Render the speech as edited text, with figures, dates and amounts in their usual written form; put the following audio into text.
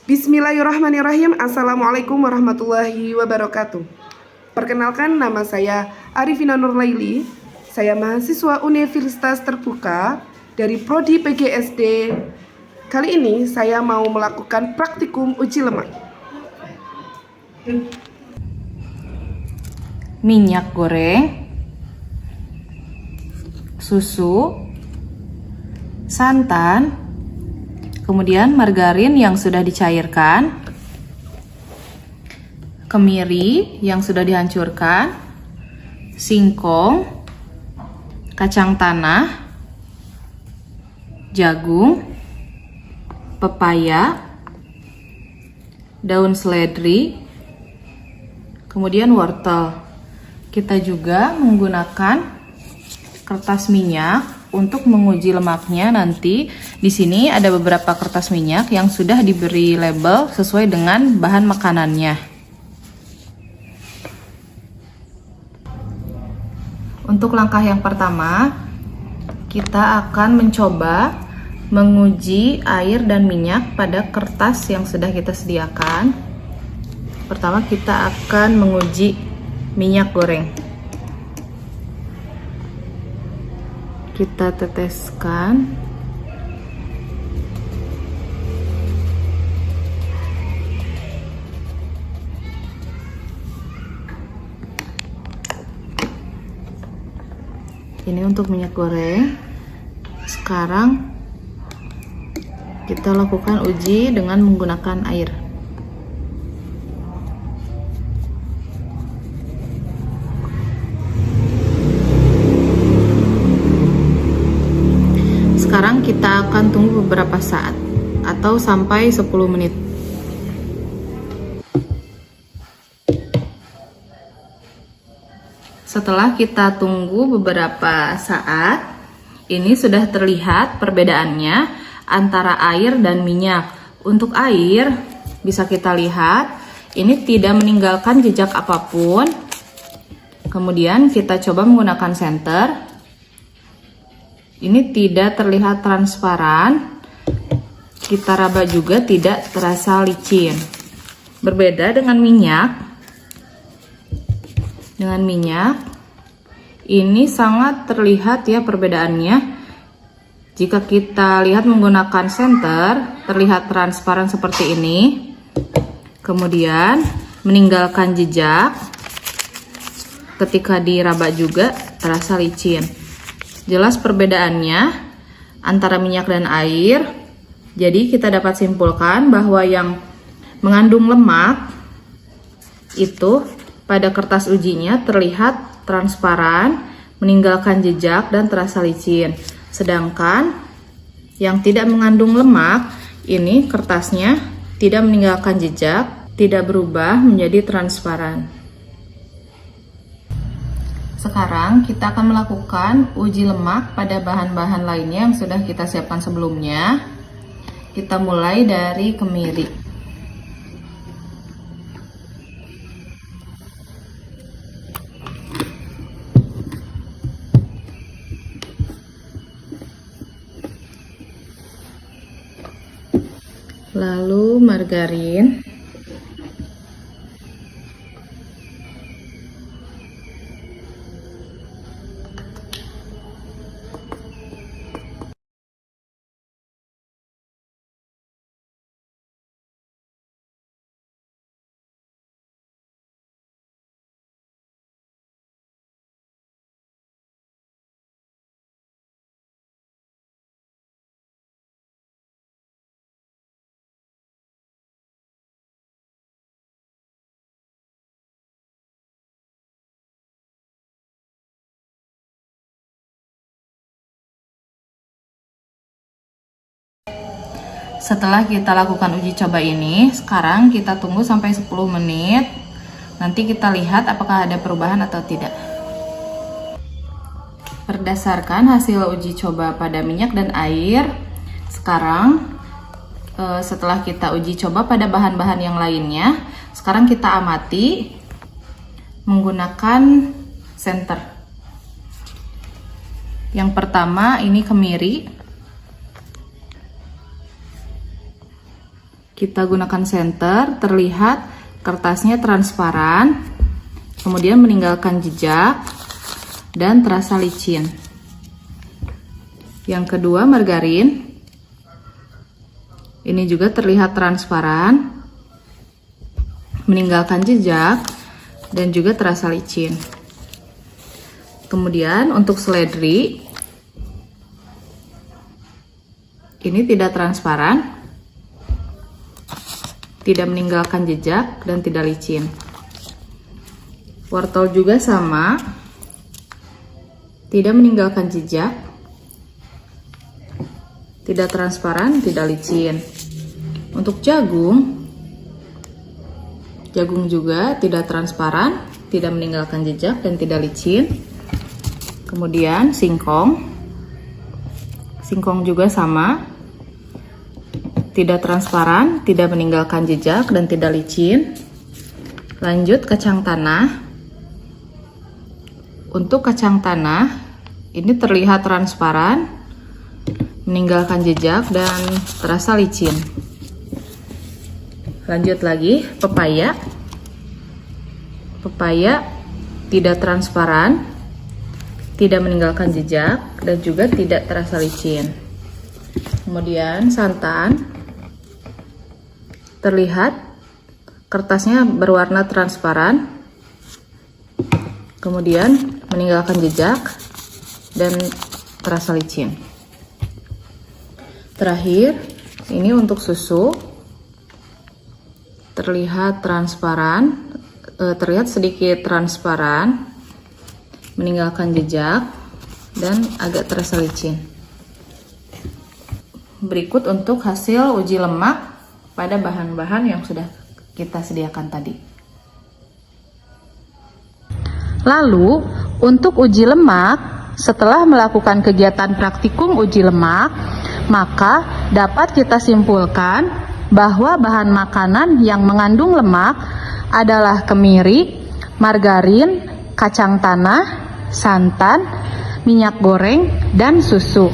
Bismillahirrahmanirrahim. Assalamualaikum warahmatullahi wabarakatuh. Perkenalkan, nama saya Arifina Nurlaili. Saya mahasiswa Universitas Terbuka dari Prodi PGSD. Kali ini saya mau melakukan praktikum uji lemak. Minyak goreng, susu, santan, kemudian margarin yang sudah dicairkan, kemiri yang sudah dihancurkan, singkong, kacang tanah, jagung, pepaya, daun seledri, kemudian wortel. Kita juga menggunakan kertas minyak untuk menguji lemaknya. Nanti di sini ada beberapa kertas minyak yang sudah diberi label sesuai dengan bahan makanannya. Untuk langkah yang pertama, kita akan mencoba menguji air dan minyak pada kertas yang sudah kita sediakan. Pertama, kita akan menguji minyak goreng. Kita teteskan. Ini untuk minyak goreng. Sekarang kita lakukan uji dengan menggunakan air. Sekarang kita akan tunggu beberapa saat atau sampai 10 menit. Setelah kita tunggu beberapa saat, ini sudah terlihat perbedaannya antara air dan minyak. Untuk air, bisa kita lihat, ini tidak meninggalkan jejak apapun. Kemudian kita coba menggunakan senter. Ini tidak terlihat transparan. Kita raba juga tidak terasa licin. Berbeda dengan minyak. Dengan minyak, ini sangat terlihat ya perbedaannya. Jika kita lihat menggunakan senter, terlihat transparan seperti ini. Kemudian meninggalkan jejak. Ketika diraba juga terasa licin. Jelas perbedaannya antara minyak dan air. Jadi kita dapat simpulkan bahwa yang mengandung lemak itu pada kertas ujinya terlihat transparan, meninggalkan jejak dan terasa licin. Sedangkan yang tidak mengandung lemak ini kertasnya tidak meninggalkan jejak, tidak berubah menjadi transparan. Sekarang kita akan melakukan uji lemak pada bahan-bahan lainnya yang sudah kita siapkan sebelumnya. Kita mulai dari kemiri. Lalu margarin. Setelah kita lakukan uji coba ini, sekarang kita tunggu sampai 10 menit. Nanti kita lihat apakah ada perubahan atau tidak. Berdasarkan hasil uji coba pada minyak dan air, sekarang setelah kita uji coba pada bahan-bahan yang lainnya, sekarang kita amati menggunakan senter. Yang pertama ini kemiri. kita gunakan senter, terlihat kertasnya transparan, kemudian meninggalkan jejak dan terasa licin. Yang kedua, margarin. Ini juga terlihat transparan, meninggalkan jejak dan juga terasa licin. Kemudian untuk seledri, ini tidak transparan, tidak meninggalkan jejak dan tidak licin. Wortel juga sama, tidak meninggalkan jejak, tidak transparan, tidak licin. Untuk jagung juga tidak transparan, tidak meninggalkan jejak dan tidak licin. Kemudian singkong juga sama, tidak transparan, tidak meninggalkan jejak dan tidak licin. Lanjut kacang tanah. Untuk kacang tanah, ini terlihat transparan, meninggalkan jejak dan terasa licin. Lanjut lagi, pepaya. Pepaya tidak transparan, tidak meninggalkan jejak dan juga tidak terasa licin. Kemudian santan, terlihat kertasnya berwarna transparan, kemudian meninggalkan jejak dan terasa licin. Terakhir, ini untuk susu, terlihat transparan, terlihat sedikit transparan, meninggalkan jejak dan agak terasa licin. Berikut untuk hasil uji lemak pada bahan-bahan yang sudah kita sediakan tadi. Lalu, untuk uji lemak, setelah melakukan kegiatan praktikum uji lemak, maka dapat kita simpulkan bahwa bahan makanan yang mengandung lemak adalah kemiri, margarin, kacang tanah, santan, minyak goreng, dan susu.